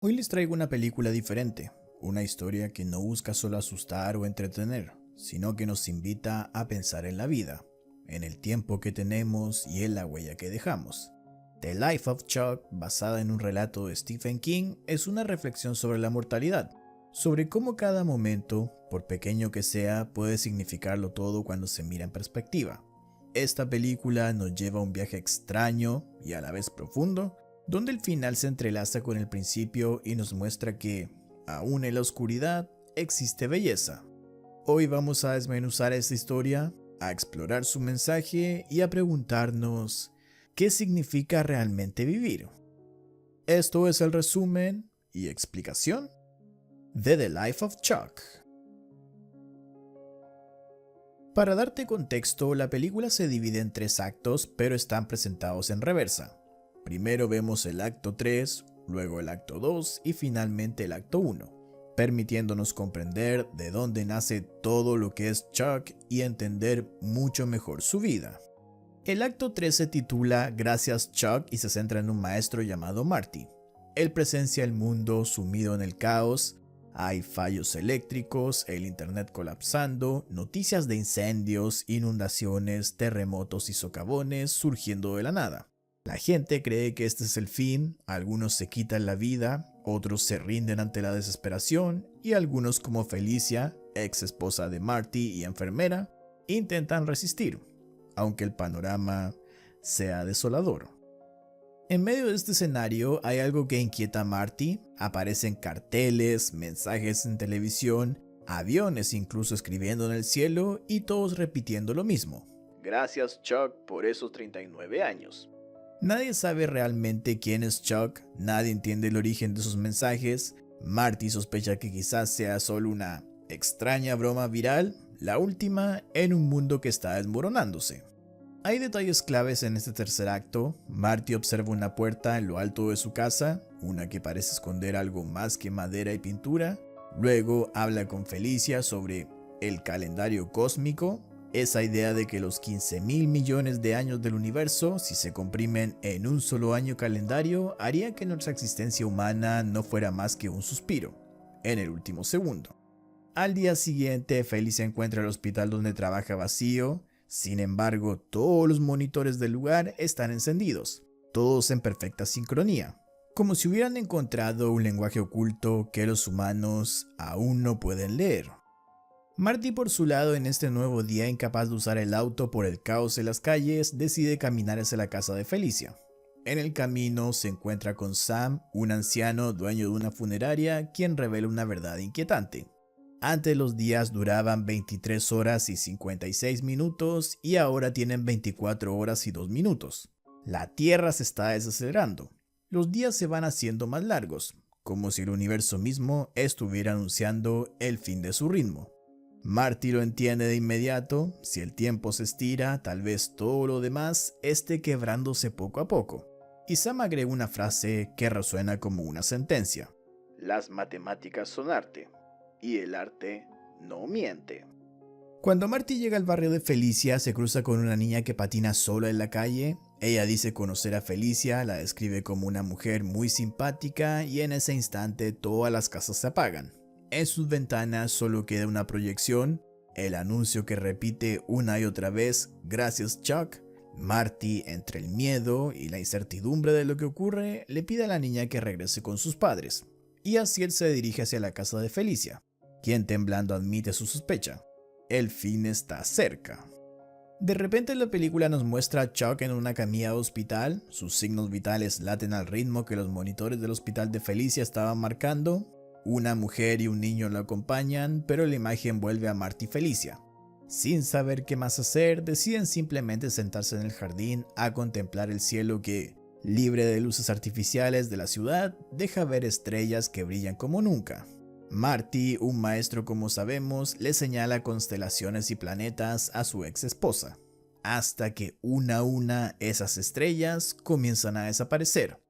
Hoy les traigo una película diferente, una historia que no busca solo asustar o entretener, sino que nos invita a pensar en la vida, en el tiempo que tenemos y en la huella que dejamos. The Life of Chuck, basada en un relato de Stephen King, es una reflexión sobre la mortalidad, sobre cómo cada momento, por pequeño que sea, puede significarlo todo cuando se mira en perspectiva. Esta película nos lleva a un viaje extraño y a la vez profundo, donde el final se entrelaza con el principio y nos muestra que, aún en la oscuridad, existe belleza. Hoy vamos a desmenuzar esta historia, a explorar su mensaje y a preguntarnos ¿qué significa realmente vivir? Esto es el resumen y explicación de The Life of Chuck. Para darte contexto, la película se divide en 3 actos, pero están presentados en reversa. Primero vemos el acto 3, luego el acto 2 y finalmente el acto 1, permitiéndonos comprender de dónde nace todo lo que es Chuck y entender mucho mejor su vida. El acto 3 se titula Gracias Chuck y se centra en un maestro llamado Marty. Él presencia el mundo sumido en el caos, hay fallos eléctricos, el internet colapsando, noticias de incendios, inundaciones, terremotos y socavones surgiendo de la nada. La gente cree que este es el fin, algunos se quitan la vida, otros se rinden ante la desesperación y algunos como Felicia, ex esposa de Marty y enfermera, intentan resistir, aunque el panorama sea desolador. En medio de este escenario hay algo que inquieta a Marty, aparecen carteles, mensajes en televisión, aviones incluso escribiendo en el cielo y todos repitiendo lo mismo. Gracias Chuck por esos 39 años. Nadie sabe realmente quién es Chuck, nadie entiende el origen de sus mensajes. Marty sospecha que quizás sea solo una extraña broma viral, la última en un mundo que está desmoronándose. Hay detalles claves en este tercer acto. Marty observa una puerta en lo alto de su casa, una que parece esconder algo más que madera y pintura. Luego habla con Felicia sobre el calendario cósmico, esa idea de que los 15.000 millones de años del universo, si se comprimen en un solo año calendario, haría que nuestra existencia humana no fuera más que un suspiro, en el último segundo. Al día siguiente, Felicia encuentra el hospital donde trabaja vacío, sin embargo, todos los monitores del lugar están encendidos, todos en perfecta sincronía, como si hubieran encontrado un lenguaje oculto que los humanos aún no pueden leer. Marty, por su lado, en este nuevo día incapaz de usar el auto por el caos en las calles, decide caminar hacia la casa de Felicia. En el camino se encuentra con Sam, un anciano dueño de una funeraria, quien revela una verdad inquietante. Antes los días duraban 23 horas y 56 minutos y ahora tienen 24 horas y 2 minutos. La Tierra se está desacelerando. Los días se van haciendo más largos, como si el universo mismo estuviera anunciando el fin de su ritmo. Marty lo entiende de inmediato, si el tiempo se estira, tal vez todo lo demás esté quebrándose poco a poco. Y Sam agrega una frase que resuena como una sentencia. Las matemáticas son arte, y el arte no miente. Cuando Marty llega al barrio de Felicia, se cruza con una niña que patina sola en la calle. Ella dice conocer a Felicia, la describe como una mujer muy simpática y en ese instante todas las casas se apagan. En sus ventanas solo queda una proyección, el anuncio que repite una y otra vez, gracias Chuck. Marty, entre el miedo y la incertidumbre de lo que ocurre, le pide a la niña que regrese con sus padres. Y así él se dirige hacia la casa de Felicia, quien temblando admite su sospecha. El fin está cerca. De repente la película nos muestra a Chuck en una camilla de hospital, sus signos vitales laten al ritmo que los monitores del hospital de Felicia estaban marcando. Una mujer y un niño lo acompañan, pero la imagen vuelve a Marty y Felicia. Sin saber qué más hacer, deciden simplemente sentarse en el jardín a contemplar el cielo que, libre de luces artificiales de la ciudad, deja ver estrellas que brillan como nunca. Marty, un maestro como sabemos, le señala constelaciones y planetas a su ex esposa, hasta que una a una esas estrellas comienzan a desaparecer.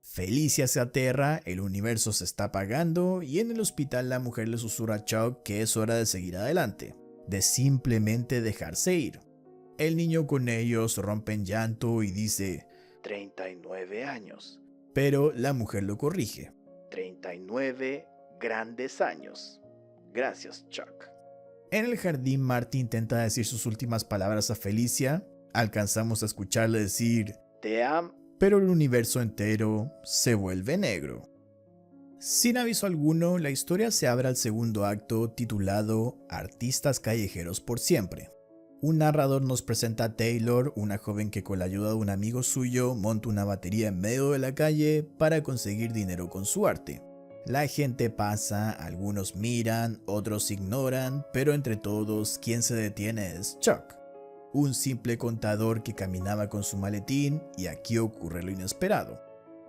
Felicia se aterra, el universo se está apagando y en el hospital la mujer le susurra a Chuck que es hora de seguir adelante, de simplemente dejarse ir. El niño con ellos rompe en llanto y dice 39 años, pero la mujer lo corrige. 39 grandes años. Gracias, Chuck. En el jardín, Marty intenta decir sus últimas palabras a Felicia. Alcanzamos a escucharle decir "te amo", pero el universo entero se vuelve negro. Sin aviso alguno, la historia se abre al segundo acto titulado Artistas callejeros por siempre. Un narrador nos presenta a Taylor, una joven que con la ayuda de un amigo suyo monta una batería en medio de la calle para conseguir dinero con su arte. La gente pasa, algunos miran, otros ignoran, pero entre todos quien se detiene es Chuck, un simple contador que caminaba con su maletín, y aquí ocurre lo inesperado.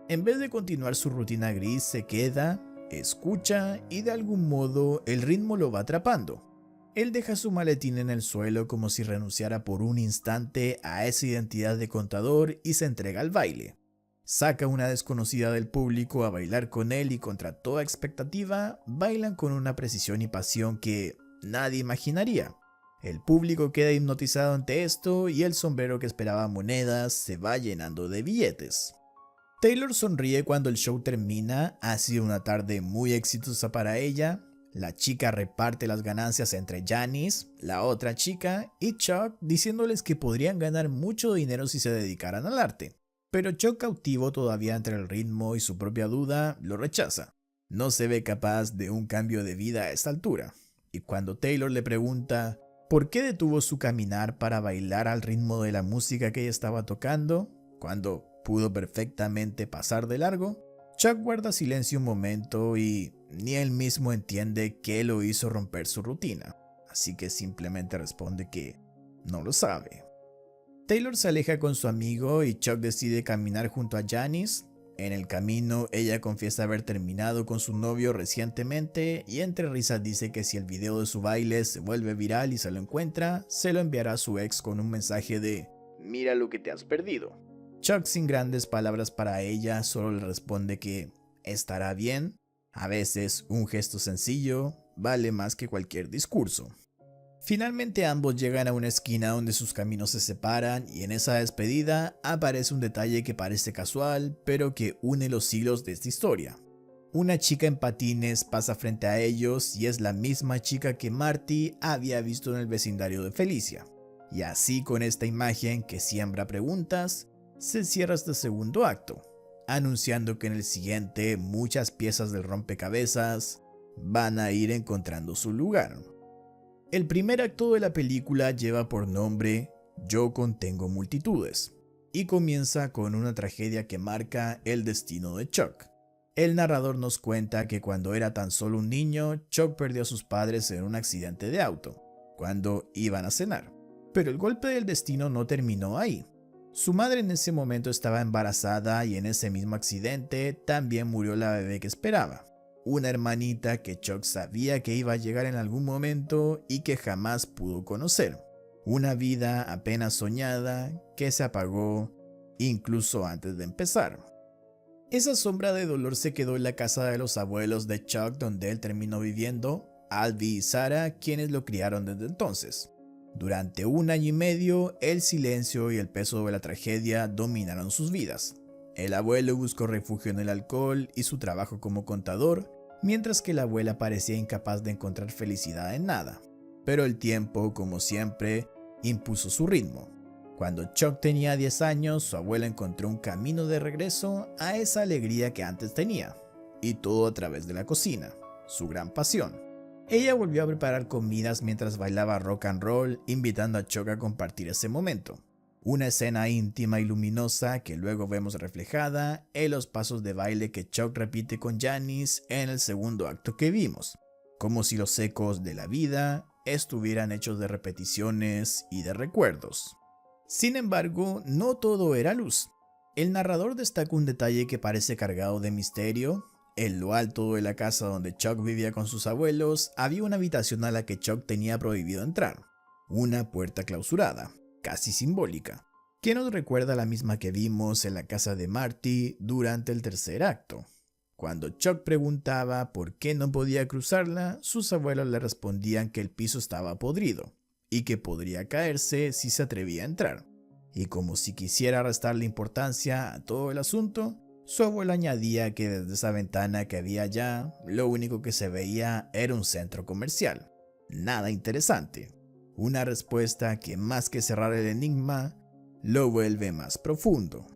En vez de continuar su rutina gris, se queda, escucha y de algún modo el ritmo lo va atrapando. Él deja su maletín en el suelo como si renunciara por un instante a esa identidad de contador y se entrega al baile. Saca a una desconocida del público a bailar con él y contra toda expectativa, bailan con una precisión y pasión que nadie imaginaría. El público queda hipnotizado ante esto y el sombrero que esperaba monedas se va llenando de billetes. Taylor sonríe cuando el show termina, ha sido una tarde muy exitosa para ella. La chica reparte las ganancias entre Janice, la otra chica, y Chuck, diciéndoles que podrían ganar mucho dinero si se dedicaran al arte. Pero Chuck, cautivo todavía entre el ritmo y su propia duda, lo rechaza. No se ve capaz de un cambio de vida a esta altura. Y cuando Taylor le pregunta por qué detuvo su caminar para bailar al ritmo de la música que ella estaba tocando, cuando pudo perfectamente pasar de largo, Chuck guarda silencio un momento y ni él mismo entiende qué lo hizo romper su rutina, así que simplemente responde que no lo sabe. Taylor se aleja con su amigo y Chuck decide caminar junto a Janice. En el camino, ella confiesa haber terminado con su novio recientemente y entre risas dice que si el video de su baile se vuelve viral y se lo encuentra, se lo enviará a su ex con un mensaje de "mira lo que te has perdido". Chuck, sin grandes palabras para ella, solo le responde que estará bien. A veces un gesto sencillo vale más que cualquier discurso. Finalmente ambos llegan a una esquina donde sus caminos se separan y en esa despedida aparece un detalle que parece casual, pero que une los hilos de esta historia. Una chica en patines pasa frente a ellos y es la misma chica que Marty había visto en el vecindario de Felicia. Y así, con esta imagen que siembra preguntas, se cierra este segundo acto, anunciando que en el siguiente muchas piezas del rompecabezas van a ir encontrando su lugar. El primer acto de la película lleva por nombre Yo contengo multitudes y comienza con una tragedia que marca el destino de Chuck. El narrador nos cuenta que cuando era tan solo un niño, Chuck perdió a sus padres en un accidente de auto, cuando iban a cenar. Pero el golpe del destino no terminó ahí. Su madre en ese momento estaba embarazada y en ese mismo accidente también murió la bebé que esperaba. Una hermanita que Chuck sabía que iba a llegar en algún momento y que jamás pudo conocer. Una vida apenas soñada que se apagó incluso antes de empezar. Esa sombra de dolor se quedó en la casa de los abuelos de Chuck donde él terminó viviendo, Alvy y Sarah, quienes lo criaron desde entonces. Durante 1 año y medio, el silencio y el peso de la tragedia dominaron sus vidas. El abuelo buscó refugio en el alcohol y su trabajo como contador, mientras que la abuela parecía incapaz de encontrar felicidad en nada. Pero el tiempo, como siempre, impuso su ritmo. Cuando Chuck tenía 10 años, su abuela encontró un camino de regreso a esa alegría que antes tenía, y todo a través de la cocina, su gran pasión. Ella volvió a preparar comidas mientras bailaba rock and roll, invitando a Chuck a compartir ese momento. Una escena íntima y luminosa que luego vemos reflejada en los pasos de baile que Chuck repite con Janice en el segundo acto que vimos, como si los ecos de la vida estuvieran hechos de repeticiones y de recuerdos. Sin embargo, no todo era luz. El narrador destaca un detalle que parece cargado de misterio. En lo alto de la casa donde Chuck vivía con sus abuelos, había una habitación a la que Chuck tenía prohibido entrar, una puerta clausurada, casi simbólica, que nos recuerda a la misma que vimos en la casa de Marty durante el tercer acto. Cuando Chuck preguntaba por qué no podía cruzarla, sus abuelos le respondían que el piso estaba podrido y que podría caerse si se atrevía a entrar. Y como si quisiera restarle importancia a todo el asunto, Su abuelo añadía que desde esa ventana que había allá, lo único que se veía era un centro comercial. Nada interesante. Una respuesta que más que cerrar el enigma, lo vuelve más profundo.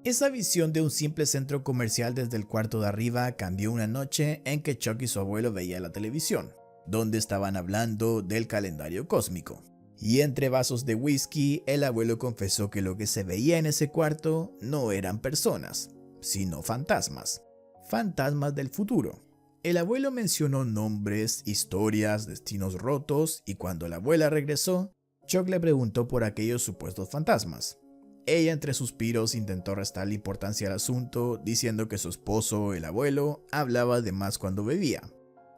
Esa visión de un simple centro comercial desde el cuarto de arriba cambió una noche en que Chuck y su abuelo veían la televisión, donde estaban hablando del calendario cósmico. Y entre vasos de whisky, el abuelo confesó que lo que se veía en ese cuarto no eran personas, sino fantasmas. Fantasmas del futuro. El abuelo mencionó nombres, historias, destinos rotos, y cuando la abuela regresó, Chuck le preguntó por aquellos supuestos fantasmas. Ella entre suspiros intentó restarle importancia al asunto, diciendo que su esposo, el abuelo, hablaba de más cuando bebía.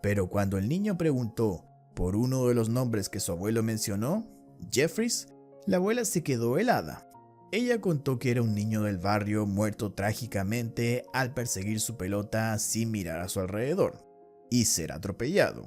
Pero cuando el niño preguntó por uno de los nombres que su abuelo mencionó, Jeffries, la abuela se quedó helada. Ella contó que era un niño del barrio muerto trágicamente al perseguir su pelota sin mirar a su alrededor y ser atropellado.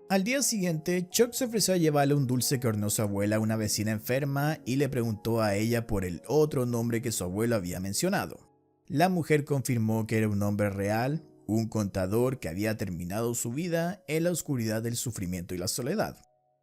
Al día siguiente, Chuck se ofreció a llevarle un dulce que horneó su abuela a una vecina enferma y le preguntó a ella por el otro nombre que su abuelo había mencionado. La mujer confirmó que era un hombre real, un contador que había terminado su vida en la oscuridad del sufrimiento y la soledad.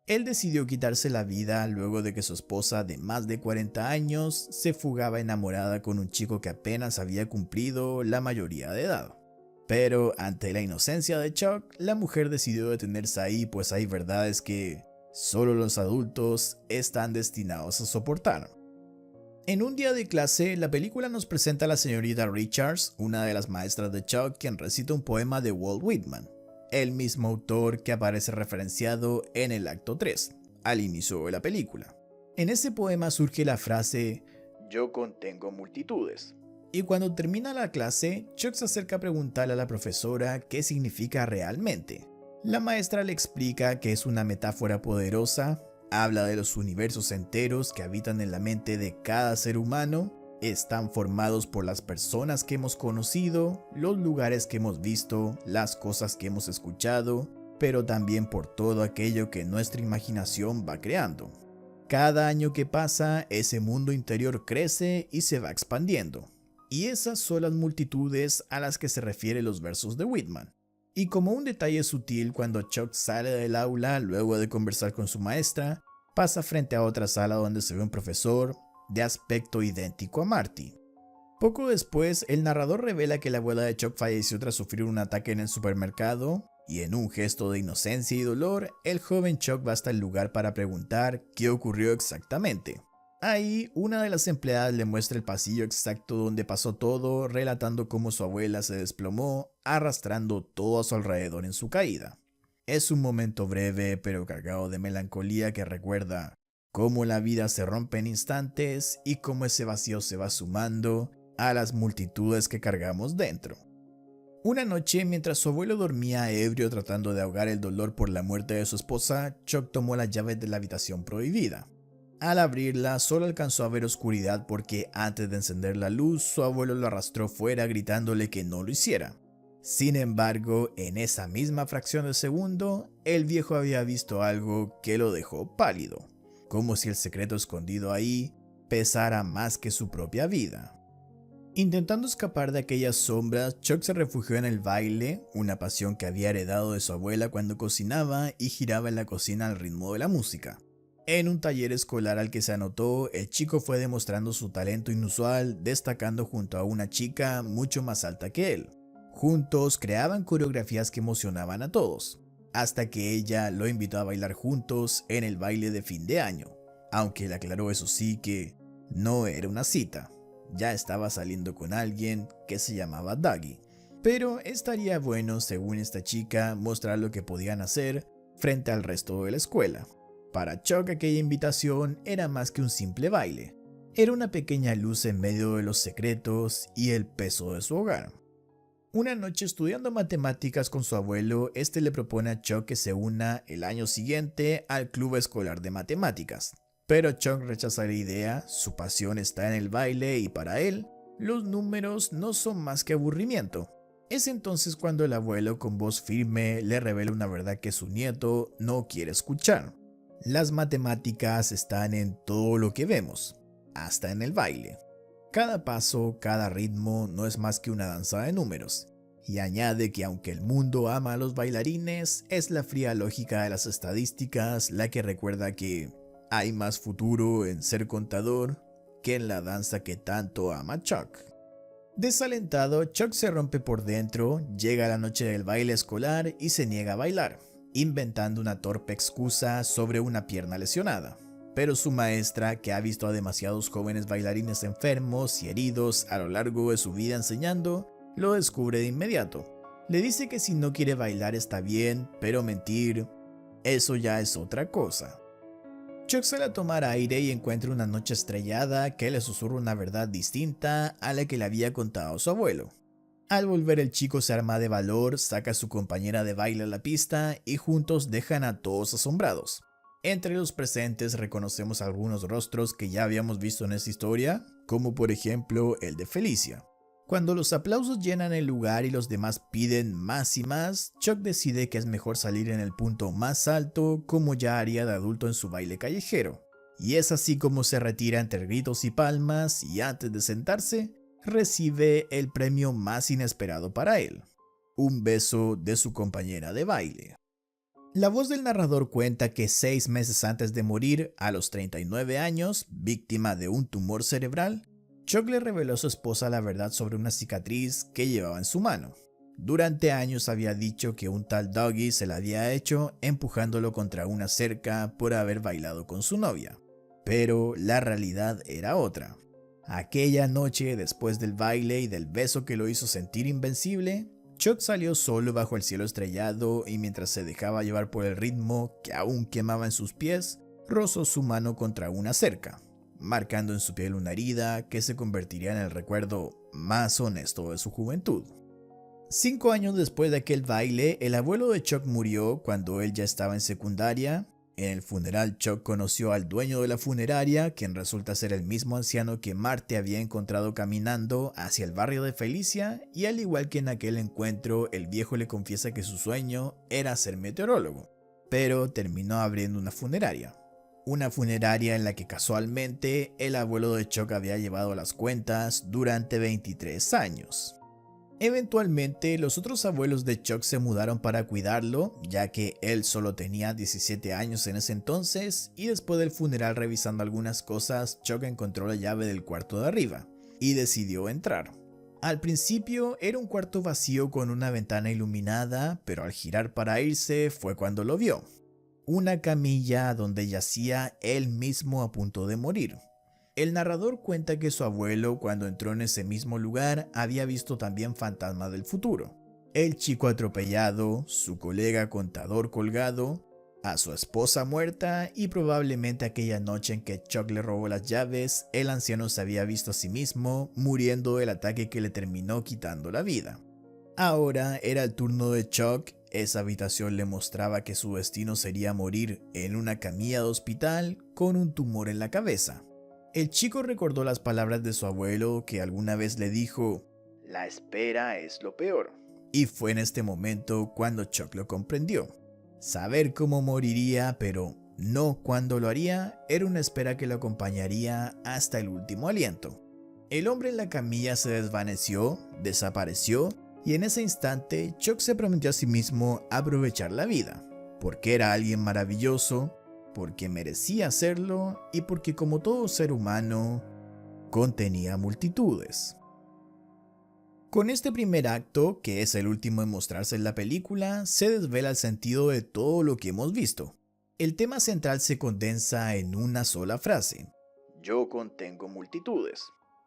Él decidió quitarse la vida luego de que su esposa de más de 40 años se fugaba enamorada con un chico que apenas había cumplido la mayoría de edad. Pero ante la inocencia de Chuck, la mujer decidió detenerse ahí, pues hay verdades que solo los adultos están destinados a soportar. En un día de clase, la película nos presenta a la señorita Richards, una de las maestras de Chuck, quien recita un poema de Walt Whitman, el mismo autor que aparece referenciado en el acto 3, al inicio de la película. En ese poema surge la frase "Yo contengo multitudes". Y cuando termina la clase, Chuck se acerca a preguntarle a la profesora qué significa realmente. La maestra le explica que es una metáfora poderosa, habla de los universos enteros que habitan en la mente de cada ser humano, están formados por las personas que hemos conocido, los lugares que hemos visto, las cosas que hemos escuchado, pero también por todo aquello que nuestra imaginación va creando. Cada año que pasa, ese mundo interior crece y se va expandiendo. Y esas son las multitudes a las que se refieren los versos de Whitman. Y como un detalle sutil, cuando Chuck sale del aula luego de conversar con su maestra, pasa frente a otra sala donde se ve un profesor de aspecto idéntico a Marty. Poco después, el narrador revela que la abuela de Chuck falleció tras sufrir un ataque en el supermercado, y en un gesto de inocencia y dolor, el joven Chuck va hasta el lugar para preguntar qué ocurrió exactamente. Ahí, una de las empleadas le muestra el pasillo exacto donde pasó todo, relatando cómo su abuela se desplomó, arrastrando todo a su alrededor en su caída. Es un momento breve pero cargado de melancolía que recuerda cómo la vida se rompe en instantes y cómo ese vacío se va sumando a las multitudes que cargamos dentro. Una noche, mientras su abuelo dormía ebrio tratando de ahogar el dolor por la muerte de su esposa, Chuck tomó las llaves de la habitación prohibida. Al abrirla, solo alcanzó a ver oscuridad porque antes de encender la luz, su abuelo lo arrastró fuera gritándole que no lo hiciera. Sin embargo, en esa misma fracción de segundo, el viejo había visto algo que lo dejó pálido, como si el secreto escondido ahí pesara más que su propia vida. Intentando escapar de aquellas sombras, Chuck se refugió en el baile, una pasión que había heredado de su abuela cuando cocinaba y giraba en la cocina al ritmo de la música. En un taller escolar al que se anotó, el chico fue demostrando su talento inusual, destacando junto a una chica mucho más alta que él. Juntos creaban coreografías que emocionaban a todos, hasta que ella lo invitó a bailar juntos en el baile de fin de año, aunque le aclaró eso sí que no era una cita, ya estaba saliendo con alguien que se llamaba Dougie. Pero estaría bueno, según esta chica, mostrar lo que podían hacer frente al resto de la escuela. Para Chuck aquella invitación era más que un simple baile, era una pequeña luz en medio de los secretos y el peso de su hogar. Una noche estudiando matemáticas con su abuelo, este le propone a Chuck que se una el año siguiente al club escolar de matemáticas. Pero Chuck rechaza la idea, su pasión está en el baile y para él, los números no son más que aburrimiento. Es entonces cuando el abuelo con voz firme le revela una verdad que su nieto no quiere escuchar. Las matemáticas están en todo lo que vemos, hasta en el baile. Cada paso, cada ritmo no es más que una danza de números. Y añade que aunque el mundo ama a los bailarines, es la fría lógica de las estadísticas la que recuerda que hay más futuro en ser contador que en la danza que tanto ama Chuck. Desalentado, Chuck se rompe por dentro, llega la noche del baile escolar y se niega a bailar, inventando una torpe excusa sobre una pierna lesionada. Pero su maestra, que ha visto a demasiados jóvenes bailarines enfermos y heridos a lo largo de su vida enseñando, lo descubre de inmediato. Le dice que si no quiere bailar está bien, pero mentir, eso ya es otra cosa. Chuck sale a tomar aire y encuentra una noche estrellada que le susurra una verdad distinta a la que le había contado su abuelo. Al volver el chico se arma de valor, saca a su compañera de baile a la pista y juntos dejan a todos asombrados. Entre los presentes reconocemos algunos rostros que ya habíamos visto en esta historia, como por ejemplo el de Felicia. Cuando los aplausos llenan el lugar y los demás piden más y más, Chuck decide que es mejor salir en el punto más alto como ya haría de adulto en su baile callejero. Y es así como se retira entre gritos y palmas y antes de sentarse, recibe el premio más inesperado para él, un beso de su compañera de baile. La voz del narrador cuenta que 6 meses antes de morir, a los 39 años, víctima de un tumor cerebral, Chuck le reveló a su esposa la verdad sobre una cicatriz que llevaba en su mano. Durante años había dicho que un tal Dougie se la había hecho empujándolo contra una cerca por haber bailado con su novia. Pero la realidad era otra. Aquella noche, después del baile y del beso que lo hizo sentir invencible, Chuck salió solo bajo el cielo estrellado y mientras se dejaba llevar por el ritmo que aún quemaba en sus pies, rozó su mano contra una cerca, marcando en su piel una herida que se convertiría en el recuerdo más honesto de su juventud. 5 años después de aquel baile, el abuelo de Chuck murió cuando él ya estaba en secundaria. En el funeral, Chuck conoció al dueño de la funeraria, quien resulta ser el mismo anciano que Marty había encontrado caminando hacia el barrio de Felicia, y al igual que en aquel encuentro, el viejo le confiesa que su sueño era ser meteorólogo, pero terminó abriendo una funeraria. Una funeraria en la que casualmente el abuelo de Chuck había llevado las cuentas durante 23 años. Eventualmente, los otros abuelos de Chuck se mudaron para cuidarlo, ya que él solo tenía 17 años en ese entonces, y después del funeral revisando algunas cosas, Chuck encontró la llave del cuarto de arriba, y decidió entrar. Al principio era un cuarto vacío con una ventana iluminada, pero al girar para irse fue cuando lo vio. Una camilla donde yacía él mismo a punto de morir. El narrador cuenta que su abuelo, cuando entró en ese mismo lugar, había visto también fantasmas del futuro. El chico atropellado, su colega contador colgado, a su esposa muerta y probablemente aquella noche en que Chuck le robó las llaves, el anciano se había visto a sí mismo muriendo del ataque que le terminó quitando la vida. Ahora era el turno de Chuck. Esa habitación le mostraba que su destino sería morir en una camilla de hospital con un tumor en la cabeza. El chico recordó las palabras de su abuelo que alguna vez le dijo: "La espera es lo peor". Y fue en este momento cuando Chuck lo comprendió. Saber cómo moriría, pero no cuándo lo haría, era una espera que lo acompañaría hasta el último aliento. El hombre en la camilla se desvaneció, desapareció, y en ese instante Chuck se prometió a sí mismo aprovechar la vida, porque era alguien maravilloso, porque merecía hacerlo y porque, como todo ser humano, contenía multitudes. Con este primer acto, que es el último en mostrarse en la película, se desvela el sentido de todo lo que hemos visto. El tema central se condensa en una sola frase: yo contengo multitudes.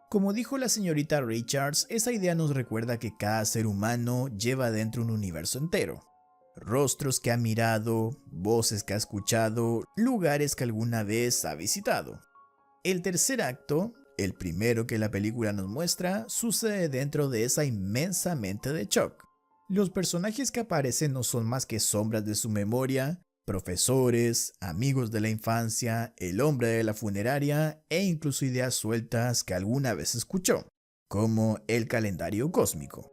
Como dijo la señorita Richards, esa idea nos recuerda que cada ser humano lleva dentro un universo entero. Rostros que ha mirado, voces que ha escuchado, lugares que alguna vez ha visitado. El tercer acto, el primero que la película nos muestra, sucede dentro de esa inmensa mente de Chuck. Los personajes que aparecen no son más que sombras de su memoria, profesores, amigos de la infancia, el hombre de la funeraria e incluso ideas sueltas que alguna vez escuchó, como el calendario cósmico.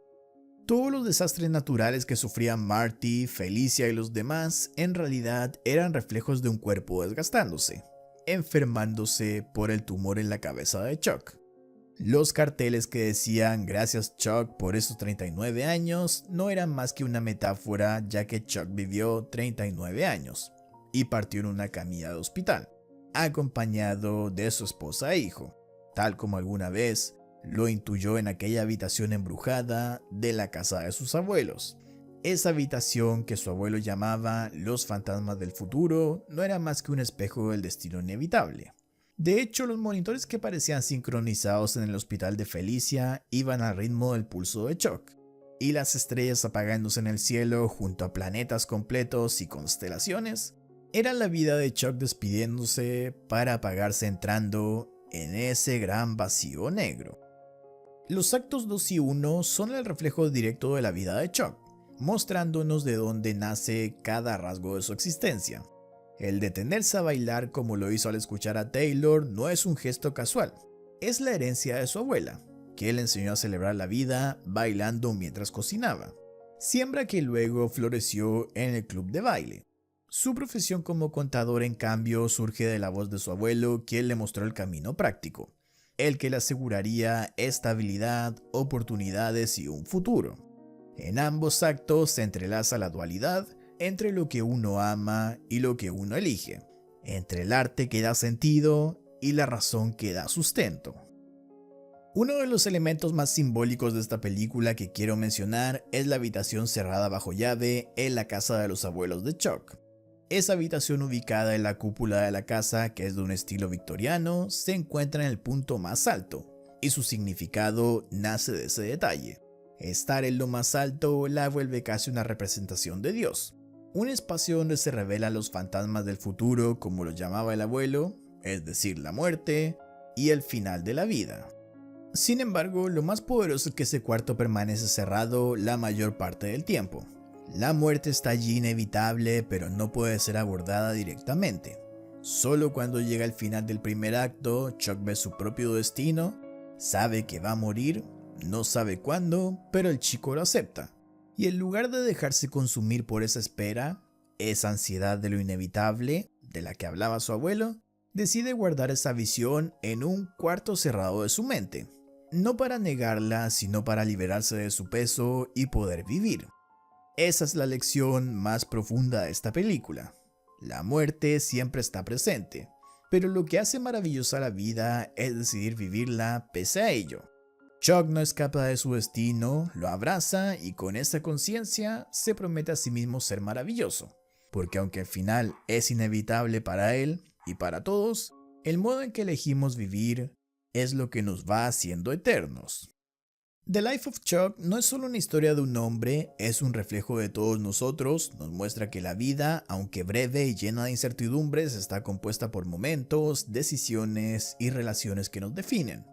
Todos los desastres naturales que sufrían Marty, Felicia y los demás en realidad eran reflejos de un cuerpo desgastándose, enfermándose por el tumor en la cabeza de Chuck. Los carteles que decían "Gracias Chuck por esos 39 años" no eran más que una metáfora, ya que Chuck vivió 39 años y partió en una camilla de hospital, acompañado de su esposa e hijo, tal como alguna vez lo intuyó en aquella habitación embrujada de la casa de sus abuelos. Esa habitación que su abuelo llamaba los fantasmas del futuro no era más que un espejo del destino inevitable. De hecho, los monitores que parecían sincronizados en el hospital de Felicia iban al ritmo del pulso de Chuck, y las estrellas apagándose en el cielo junto a planetas completos y constelaciones, era la vida de Chuck despidiéndose para apagarse entrando en ese gran vacío negro. Los actos 2 y 1 son el reflejo directo de la vida de Chuck, mostrándonos de dónde nace cada rasgo de su existencia. El detenerse a bailar como lo hizo al escuchar a Taylor no es un gesto casual, es la herencia de su abuela, que le enseñó a celebrar la vida bailando mientras cocinaba, siembra que luego floreció en el club de baile. Su profesión como contador, en cambio, surge de la voz de su abuelo, quien le mostró el camino práctico, el que le aseguraría estabilidad, oportunidades y un futuro. En ambos actos se entrelaza la dualidad entre lo que uno ama y lo que uno elige, entre el arte que da sentido y la razón que da sustento. Uno de los elementos más simbólicos de esta película que quiero mencionar es la habitación cerrada bajo llave en la casa de los abuelos de Chuck. Esa habitación, ubicada en la cúpula de la casa, que es de un estilo victoriano, se encuentra en el punto más alto, y su significado nace de ese detalle. Estar en lo más alto la vuelve casi una representación de Dios, un espacio donde se revelan los fantasmas del futuro, como lo llamaba el abuelo, es decir, la muerte y el final de la vida. Sin embargo, lo más poderoso es que ese cuarto permanece cerrado la mayor parte del tiempo. La muerte está allí inevitable, pero no puede ser abordada directamente. Solo cuando llega el final del primer acto, Chuck ve su propio destino, sabe que va a morir, no sabe cuándo, pero el chico lo acepta. Y en lugar de dejarse consumir por esa espera, esa ansiedad de lo inevitable, de la que hablaba su abuelo, decide guardar esa visión en un cuarto cerrado de su mente. No para negarla, sino para liberarse de su peso y poder vivir. Esa es la lección más profunda de esta película. La muerte siempre está presente, pero lo que hace maravillosa la vida es decidir vivirla pese a ello. Chuck no escapa de su destino, lo abraza y con esa conciencia se promete a sí mismo ser maravilloso, porque aunque el final es inevitable para él y para todos, el modo en que elegimos vivir es lo que nos va haciendo eternos. The Life of Chuck no es solo una historia de un hombre, es un reflejo de todos nosotros, nos muestra que la vida, aunque breve y llena de incertidumbres, está compuesta por momentos, decisiones y relaciones que nos definen.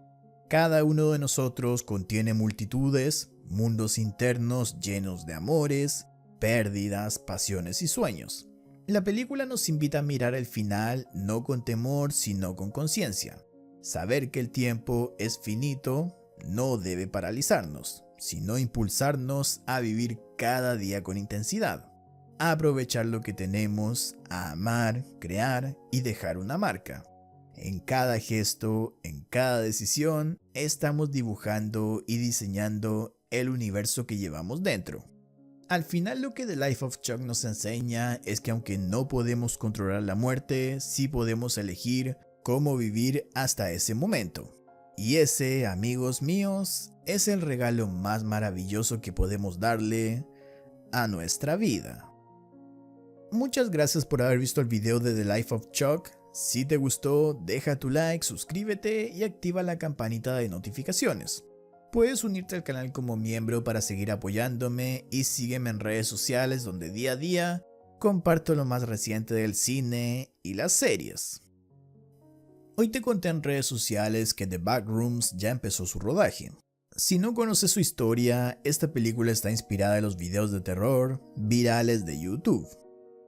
Cada uno de nosotros contiene multitudes, mundos internos llenos de amores, pérdidas, pasiones y sueños. La película nos invita a mirar el final no con temor, sino con conciencia. Saber que el tiempo es finito no debe paralizarnos, sino impulsarnos a vivir cada día con intensidad, a aprovechar lo que tenemos, a amar, crear y dejar una marca. En cada gesto, en cada decisión, estamos dibujando y diseñando el universo que llevamos dentro. Al final, lo que The Life of Chuck nos enseña es que aunque no podemos controlar la muerte, sí podemos elegir cómo vivir hasta ese momento. Y ese, amigos míos, es el regalo más maravilloso que podemos darle a nuestra vida. Muchas gracias por haber visto el video de The Life of Chuck. Si te gustó, deja tu like, suscríbete y activa la campanita de notificaciones. Puedes unirte al canal como miembro para seguir apoyándome y sígueme en redes sociales donde día a día comparto lo más reciente del cine y las series. Hoy te conté en redes sociales que The Backrooms ya empezó su rodaje. Si no conoces su historia, esta película está inspirada en los videos de terror virales de YouTube.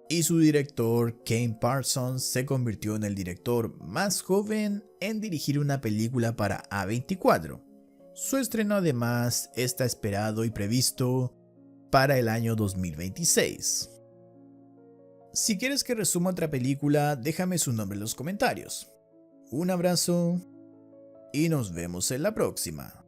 Y su director, Kane Parsons, se convirtió en el director más joven en dirigir una película para A24. Su estreno además está esperado y previsto para el año 2026. Si quieres que resuma otra película, déjame su nombre en los comentarios. Un abrazo y nos vemos en la próxima.